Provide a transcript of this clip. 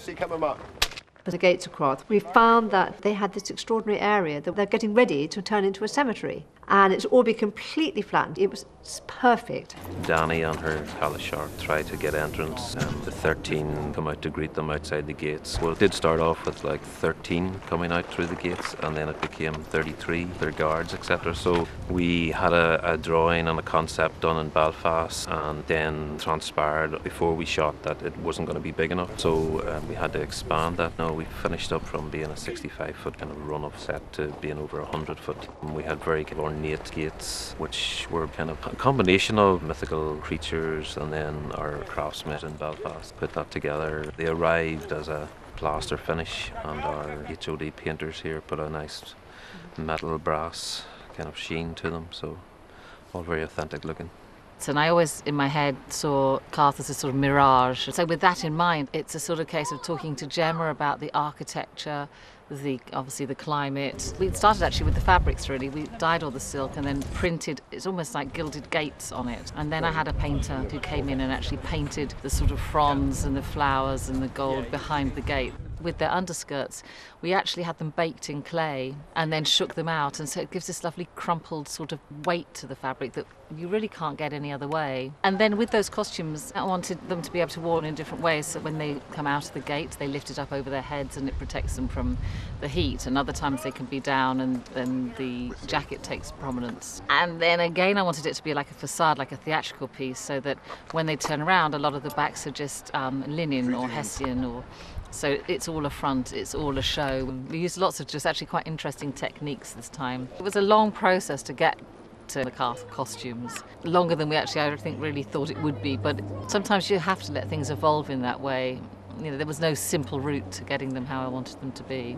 See coming up. At the gates of Qarth, we found that they had this extraordinary area that they're getting ready to turn into a cemetery. And it's all been completely flattened. It was perfect. Danny and her Kalashar tried to get entrance. The 13 come out to greet them outside the gates. Well, it did start off with like 13 coming out through the gates, and then it became 33, their guards, etc. So we had a drawing and a concept done in Belfast, and then transpired before we shot that it wasn't going to be big enough. So we had to expand that. Now we finished up from being a 65-foot kind of run-off set to being over 100-foot. We had very ornate gates, which were kind of a combination of mythical creatures, and then our craftsmen in Belfast put that together. They arrived as a plaster finish, and our HOD painters here put a nice metal brass kind of sheen to them, so all very authentic looking. And I always, in my head, saw Qarth as a sort of mirage. So with that in mind, it's a sort of case of talking to Gemma about the architecture, obviously the climate. We started actually with the fabrics, really. We dyed all the silk and then printed, it's almost like gilded gates on it. And then I had a painter who came in and actually painted the sort of fronds and the flowers and the gold behind the gate. With their underskirts, we actually had them baked in clay and then shook them out, and so it gives this lovely crumpled sort of weight to the fabric that you really can't get any other way. And then with those costumes, I wanted them to be able to wear in different ways, so when they come out of the gate they lift it up over their heads and it protects them from the heat, and other times they can be down and then the jacket takes prominence. And then again I wanted it to be like a facade, like a theatrical piece, so that when they turn around a lot of the backs are just linen or hessian, or so it's all a front, it's all a show. We used lots of just actually quite interesting techniques this time. It was a long process to get to the Qarth costumes, longer than we actually, I think, really thought it would be, but sometimes you have to let things evolve in that way. You know, there was no simple route to getting them how I wanted them to be.